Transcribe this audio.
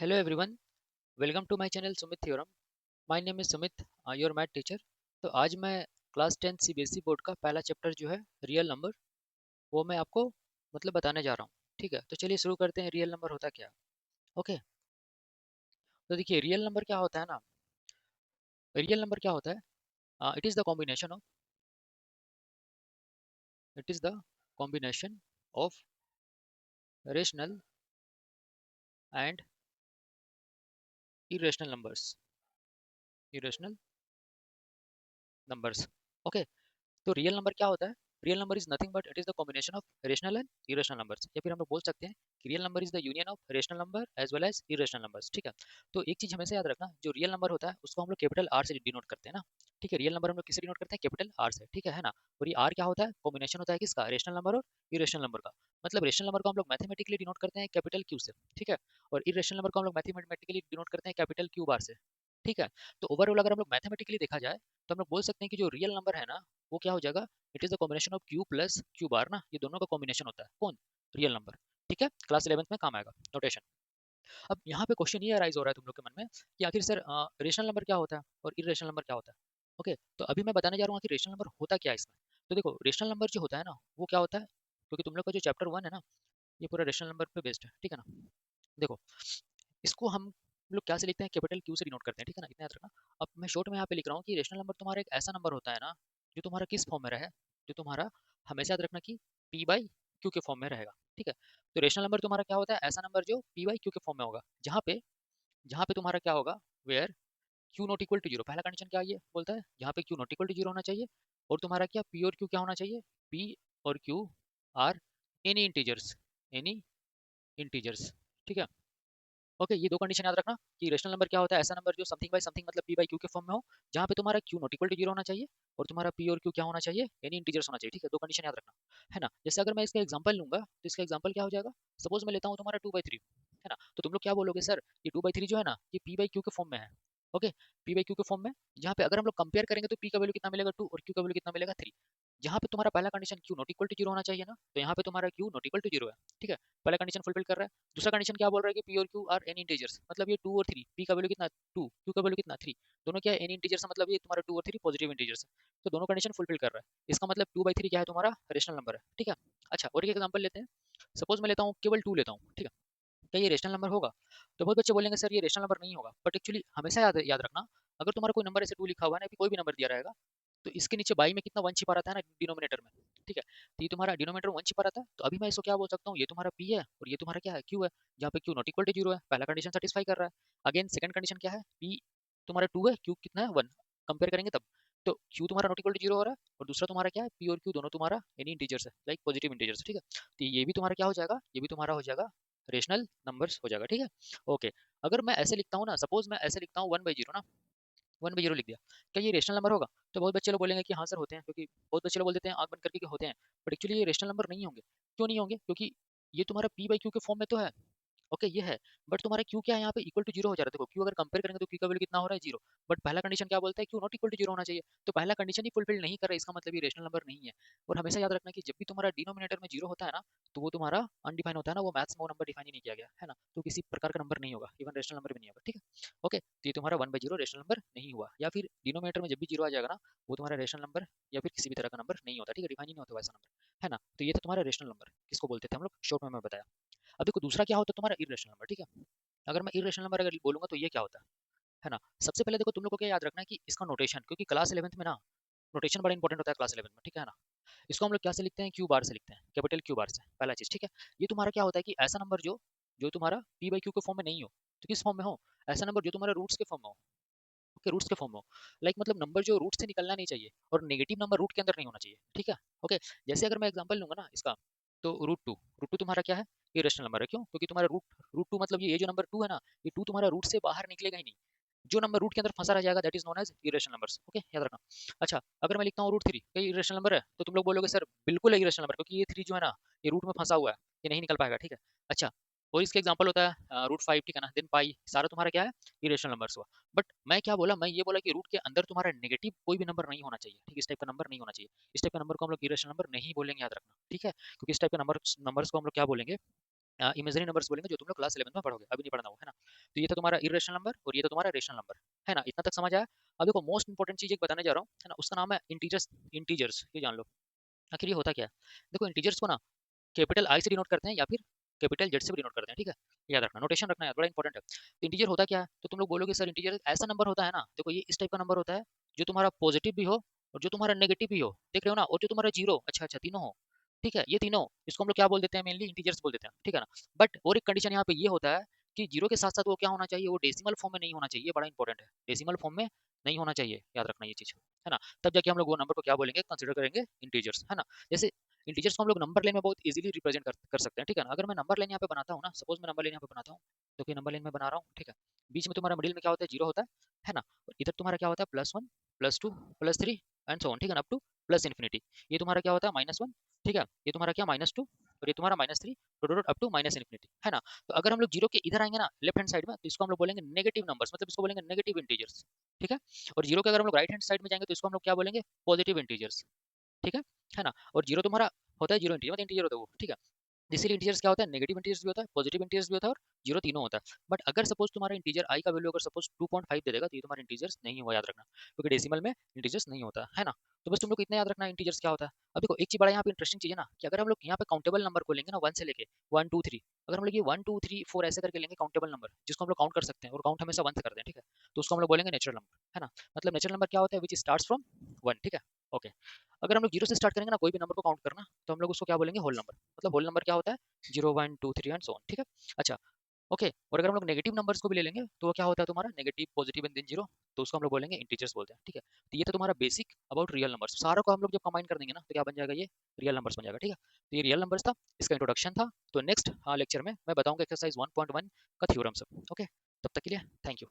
Hello everyone, welcome to my channel Sumit Theorem. My name is Sumit, your math teacher. तो आज मैं class 10 CBSE board का पहला chapter जो है रियल नंबर वो मैं आपको बताने जा रहा हूँ। ठीक है, तो चलिए शुरू करते हैं। रियल नंबर होता क्या? ओके, तो देखिए रियल नंबर क्या होता है ना। रियल नंबर क्या होता है? It is the combination of rational and irrational numbers. Okay, तो रियल नंबर क्या होता है? Real number is nothing but it is the combination of rational and irrational numbers, या फिर हम लोग बोल सकते हैं कि real number is the union of rational number as well as irrational numbers. ठीक है, तो एक चीज हमेशा याद रखना, जो रियल नंबर होता है उसको हम लोग कैपिटल आर से डिनोट करते हैं ना। ठीक है, रियल नंबर हम लोग किससे डिनोट करते हैं? कैपिटल आर से। ठीक है ना। और ये आर क्या होता है? कॉम्बिनेशन होता है किसका? रेशनल नंबर और इरेशनल नंबर का। मतलब रेशनल नंबर को हम लोग मैथमेटिकली डिनोट करते हैं कैपिटल क्यू से। ठीक है, और इरेशनल नंबर को हम लोग मैथमेटिकली डिनोट करते हैं कैपिटल क्यू बार से। ठीक है, तो ओवरऑल अगर हम लोग मैथमेटिकली देखा जाए तो हम लोग बोल सकते हैं कि जो रियल नंबर है ना वो क्या हो जाएगा? It is the combination of Q plus Q bar ना, ये दोनों का कॉम्बिनेशन होता है। कौन? Real number. ठीक है, क्लास 11th में काम आएगा नोटेशन। अब यहाँ पे क्वेश्चन ये अराइज हो रहा है तुम लोग के मन में कि आखिर सर रेशनल नंबर क्या होता है और इरेशनल नंबर क्या होता है? ओके, तो अभी मैं बताने जा रहा हूँ कि रेशनल नंबर होता क्या है इसमें। तो देखो रेशनल नंबर जो होता है ना वो क्या होता है, क्योंकि तुम लोग का जो चैप्टर 1 है ना ये पूरा रेशनल नंबर पे बेस्ड है। ठीक है ना। देखो इसको हम लोग क्या से लिखते हैं? कैपिटल क्यू से डिनोट करते हैं। ठीक है ना, इतना याद रखना। अब मैं शॉर्ट में यहाँ पे लिख रहा हूँ कि रेशनल नंबर तुम्हारा एक ऐसा नंबर होता है ना जो तुम्हारा किस फॉर्म में रहे, जो तुम्हारा हमेशा याद रखना कि पी बाई क्यू के फॉर्म में रहेगा। ठीक है, तो रेशनल नंबर तुम्हारा क्या होता है? ऐसा नंबर जो पी बाई क्यू के फॉर्म में होगा, जहाँ पे तुम्हारा क्या होगा? Where Q not equal to zero. पहला कंडीशन क्या ये बोलता है? यहाँ पे Q not equal to zero होना चाहिए। और तुम्हारा क्या पी और क्यू क्या होना चाहिए? पी और क्यू आर एनी इंटीजर्स। ठीक है, ओके, ये दो कंडीशन याद रखना कि रेशनल नंबर क्या होता है? ऐसा नंबर जो समथिंग बाय समथिंग मतलब पी बाई क्यू के फॉर्म में हो, जहाँ पे तुम्हारा Q not equal to zero होना चाहिए और तुम्हारा पी और क्यू क्या होना चाहिए? एनी इंटीजर्स होना चाहिए। ठीक है, दो कंडीशन याद रखना है ना। जैसे अगर मैं इसका एग्जांपल लूंगा तो इसका एग्जांपल क्या हो जाएगा? सपोज मैं लेता हूँ तुम्हारा 2/3 है ना, तो तुम लोग क्या बोलोगे? सर ये 2/3 जो है ना ये पी बाई क्यू के फॉर्म में है। ओके, पी बाई क्यू के फॉर्म में, जहाँ पे अगर हम लोग कंपेयर करेंगे तो पी का वैल्यू कितना मिलेगा? 2, और क्यू का वैल्यू कितना मिलेगा? 3। जहाँ पे तुम्हारा पहला condition Q not equal to zero होना चाहिए ना, तो यहाँ पे तुम्हारा Q not equal to zero है। ठीक है, पहला कंडीशन फुलफिल कर रहा है। दूसरा कंडीशन क्या बोल रहा है कि पी और क्यू आर एनी इंटीजर्स, मतलब ये 2 और 3, पी का वैल्यू कितना? 2, क्यू का वैल्यू कितना? 3। दोनों क्या है? एनी इंटीजर्स, मतलब ये तुम्हारा 2 और 3 पॉजिटिव इंटीजर्स है। तो दोनों कंडीशन फुलफिल कर रहा है। इसका मतलब 2/3 क्या है? तुम्हारा रेशनल नंबर है। ठीक है, अच्छा और एक एग्जांपल लेते हैं। सपोज मैं लेता हूँ केवल 2 लेता हूँ। ठीक है, क्या ये रेशनल नंबर होगा? तो बहुत बच्चे बोलेंगे सर ये रेशनल नंबर नहीं होगा, बट एक्चुअली हमेशा याद याद रखना, अगर तुम्हारा कोई नंबर ऐसे 2 लिखा हुआ है ना, कोई भी नंबर दिया रहेगा, तो इसके नीचे बाई में कितना 1 छिपा रहता है ना डिनोमिनेटर में। ठीक है, तो ये तुम्हारा डिनोमिनेटर 1 छिपा रहता है, तो अभी मैं इसको क्या बोल सकता हूँ? ये तुम्हारा पी है और ये तुम्हारा क्या है? क्यू है। जहाँ पे Q not equal to zero है, पहला कंडीशन सेटिस्फाई कर रहा है। अगेन सेकंड कंडीशन क्या है? पी तुम्हारा 2 है, क्यू कितना है? 1। कंपेयर करेंगे तब तो क्यू तुम्हारा नॉट इक्वल टू जीरो हो रहा है और दूसरा तुम्हारा क्या है? पी और क्यू दोनों तुम्हारा एनी इंटीजर्स है, लाइक पॉजिटिव इंटीजर्स। ठीक है, तो ये भी तुम्हारा क्या हो जाएगा? ये भी तुम्हारा हो जाएगा रेशनल नंबर्स हो जाएगा। ठीक है, ओके, अगर मैं ऐसे लिखता हूँ ना, सपोज मैं ऐसे लिखता हूँ 1/0 ना, 1/0 लिख दिया, क्या ये रेशनल नंबर होगा? तो बहुत बच्चे लोग बोलेंगे कि हाँ सर होते हैं, क्योंकि बहुत बच्चे लोग बोल देते हैं आंख बंद करके कि होते हैं, बट एक्चुअली ये रेशनल नंबर नहीं होंगे। क्यों नहीं होंगे? क्योंकि ये तुम्हारा पी बाई क्यू के फॉर्म में तो है। ओके, ये है, बट तुम्हारा क्यू क्या है? यहाँ पे इक्वल टू जीरो हो जा रहा है। देखो क्यू अगर कंपेयर करेंगे तो क्यू का वैल्यू कितना हो रहा है? जीरो। बट पहला कंडीशन क्या बोलता है? Q not equal to zero होना चाहिए, तो पहला कंडीशन ही फुलफिल नहीं कर रहा है, इसका मतलब ये रेशनल नंबर नहीं है। और हमेशा याद रखना कि जब भी तुम्हारा डिनोमिनेटर में जीरो होता है ना, तो वो तुम्हारा अनडिफाइन होता है ना, वो मैथ्स में वो नंबर डिफाइन ही नहीं किया गया है ना, तो किसी प्रकार का नंबर नहीं होगा, इवन रेशनल नंबर भी नहीं होगा। ठीक है, ओके, तो ये तुम्हारा 1/0 रेशनल नंबर नहीं हुआ, या फिर डिनोमिनेटर में जब भी जीरो आ जाएगा ना वो तुम्हारा रेशनल नंबर या फिर किसी भी तरह का नंबर नहीं होता। ठीक है, डिफाइन ही नहीं होता वैसा नंबर है ना। तो ये था तुम्हारा रेशनल नंबर, किसको बोलते थे हम लोग, शॉर्ट में मैं बताया। अब देखो दूसरा क्या होता है तुम्हारा इरेशनल नंबर। ठीक है, अगर मैं इरेशनल नंबर अगर बोलूंगा तो ये क्या होता है ना। सबसे पहले देखो तुम लोग को क्या याद रखना है कि इसका नोटेशन, क्योंकि क्लास 11th में ना नोटेशन बड़ा इंपॉर्टेंट होता है क्लास 11th में। ठीक है ना, इसको हम लोग क्या से लिखते हैं? क्यू बार से लिखते हैं, कैपिटल क्यू बार से, पहला चीज। ठीक है, ये तुम्हारा क्या होता है कि ऐसा नंबर जो जो तुम्हारा पी बाई क्यू के फॉर्म में नहीं हो, तो किस फॉर्म में हो? ऐसा नंबर जो तुम्हारा रूट्स के फॉर्म में हो। ओके, रूट्स के फॉर्म में हो, लाइक मतलब नंबर जो रूट से निकलना नहीं चाहिए और नेगेटिव नंबर रूट के अंदर नहीं होना चाहिए। ठीक है, ओके, जैसे अगर मैं एग्जांपल लूंगा ना इसका, तो रूट टू तुम्हारा क्या है? ये रेशनल नंबर है। क्यों? क्योंकि तुम्हारा रूट टू मतलब ये जो नंबर टू है ना, ये टू तुम्हारा रूट से बाहर निकलेगा ही नहीं। जो नंबर रूट के अंदर फंसा रह जाएगा that is known as irrational numbers. Okay, याद रखना। अच्छा, अगर मैं लिखता हूँ रूट 3, क्या ये इरेशनल नंबर है? तो तुम लोग बोलोगे सर बिल्कुल है इरेशनल नंबर, क्योंकि ये 3 जो है ना ये रूट में फंसा हुआ है, ये नहीं निकल पाएगा। ठीक है, अच्छा, और इसका एग्जांपल होता है रूट 5। ठीक है ना, देन पाई, सारा तुम्हारा क्या है? इरेशनल नंबर्स हुआ। बट मैं क्या बोला? मैं ये बोला कि रूट के अंदर तुम्हारा नेगेटिव कोई भी नंबर नहीं होना चाहिए। ठीक है, इस टाइप का नंबर नहीं होना चाहिए। इस टाइप का नंबर को हम लोग इरेशनल नंबर नहीं बोलेंगे, याद रखना। ठीक है, क्योंकि इस टाइप के नंबर्स को हम लोग क्या बोलेंगे? इमेजिनरी नंबर्स बोलेंगे जो तुम लोग क्लास 11 में पढ़ोगे, अभी नहीं पढ़ना वो, है ना। तो ये था तुम्हारा इरेशनल नंबर और ये था तुम्हारा रेशनल नंबर, है ना। इतना तक समझ आया। अब देखो मोस्ट इंपॉर्टेंट चीज एक बताने जा रहा हूँ, है ना, उसका नाम है इंटीजर्स। इंटीजर्स ये जान लो आखिर ये होता क्या है। देखो इंटीजर्स को ना कैपिटल आई से डिनोट करते हैं या फिर कैपिटल जेड से भी डिनोट करते हैं, ठीक है। याद रखना, नोटेशन रखना है, बड़ा इंपॉर्टेंट है। तो इंटीजर होता क्या है, तो तुम लोग बोलोगे सर इंटीजर ऐसा नंबर होता है ना, देखो ये इस टाइप का नंबर होता है जो तुम्हारा पॉजिटिव भी हो और जो तुम्हारा नेगेटिव भी हो, देख रहे हो ना, और जो तुम्हारा जीरो, अच्छा अच्छा तीनों हो, ठीक है। ये तीनों, इसको हम लोग क्या बोल देते हैं, मेनली इंटीजर्स बोल देते हैं, ठीक है ना। बट और एक कंडीशन यहाँ पे ये होता है कि जीरो के साथ साथ वो क्या होना चाहिए, वो डेसिमल फॉर्म में नहीं होना चाहिए, बड़ा इंपॉर्टेंट है, डेसिमल फॉर्म में नहीं होना चाहिए, याद रखना ये चीज, है ना। तब जाके हम लोग वो नंबर को क्या बोलेंगे, कंसिडर करेंगे इंटीजर्स, है ना। जैसे इंटीजर्स को हम लोग नंबर लेन में बहुत इजीली रिप्रेजेंट कर सकते हैं, ठीक है ना। अगर मैं नंबर लेन यहाँ पे बनाता हूँ ना, सपोज मैं नंबर लेन यहाँ पे बनाता हूँ, तो कि नंबर लेन में बना रहा हूँ, ठीक है। बीच में तुम्हारा मिडिल में क्या होता है, जीरो होता है ना। और इधर तुम्हारा क्या होता है, +1 +2 +3 एंड सो ऑन, ठीक है ना, अप टू प्लस इन्फिनिटी। ये तुम्हारा क्या होता है, -1, ठीक है। ये तुम्हारा क्या, -2 और ये तुम्हारा -3, dot up to minus infinity, है ना। तो अगर हम लोग जीरो के इधर आएंगे ना, लेफ्ट हैंड साइड में, तो इसको हम लोग बोलेंगे नेगेटिव नंबर्स, मतलब इसको बोलेंगे नेगेटिव इंटीजर्स, ठीक है। और जीरो के अगर हम लोग राइट हैंड साइड में जाएंगे तो इसको हम लोग क्या बोलेंगे, पॉजिटिव इंटीजर्स, ठीक है ना। और जीरो तुम्हारा होता है जीरो इंटीजर, मतलब इंटीजर होता है वो, ठीक है। इसीलिए इंटीजर्स क्या होता है, नेगेटिव इंटीजर्स भी होता है, पॉजिटिव इंटीजर्स भी होता है और जीरो तीनों होता है। बट अगर सपोज तुम्हारा इंटीजर आई का वैल्यू अगर सपोज 2.5 दे देगा, तो ये तुम्हारा इंटीजर्स नहीं हुआ, याद रखना, क्योंकि डेसिमल में इंटीजर्स नहीं होता है ना। तो बस तुम लोग को इतना याद रखना इंटीजर्स क्या होता है। अब देखो एक चीज बड़ा यहाँ पे इंटरेस्टिंग चीज है ना, कि अगर हम लोग यहाँ पे काउंटेबल नंबर को लेंगे ना, 1 से लेके 1 2 3, अगर हम लोग ये 1 2 3 4 ऐसे करके लेंगे काउंटेबल नंबर, जिसको हम लोग काउंट कर सकते हैं, और काउंट हमेशा 1 से करते हैं, ठीक है। तो उसको हम लोग बोलेंगे नेचुरल नंबर, है ना। मतलब नेचुरल नंबर क्या होता है, विच स्टार्ट्स फ्रॉम 1, ठीक है। ओके। अगर हम लोग जीरो से स्टार्ट करेंगे ना कोई भी नंबर को काउंट करना, तो हम लोग उसको क्या बोलेंगे, होल नंबर। मतलब होल नंबर क्या होता है, 0 1 2 3 एंड सो ऑन, ठीक है। अच्छा, ओके। और अगर हम लोग नेगेटिव नंबर्स को भी ले लेंगे, तो वो क्या होता है तुम्हारा, negative positive and than zero, तो उसको हम लोग बोलेंगे इंटीजर्स बोलते हैं, ठीक है। तो ये था तुम्हारा बेसिक अबाउट रियल नंबर्स। सारों को हम लोग जब कंबाइन कर देंगे ना, तो क्या बन जाएगा, ये रियल नंबर्स बन जाएगा, ठीक है। तो ये रियल नंबर्स था, इसका इंट्रोडक्शन था। तो नेक्स्ट लेक्चर में मैं बताऊंगा एक्सरसाइज 1.1 का थ्योरम सब, ओके। तब तक के लिए थैंक यू।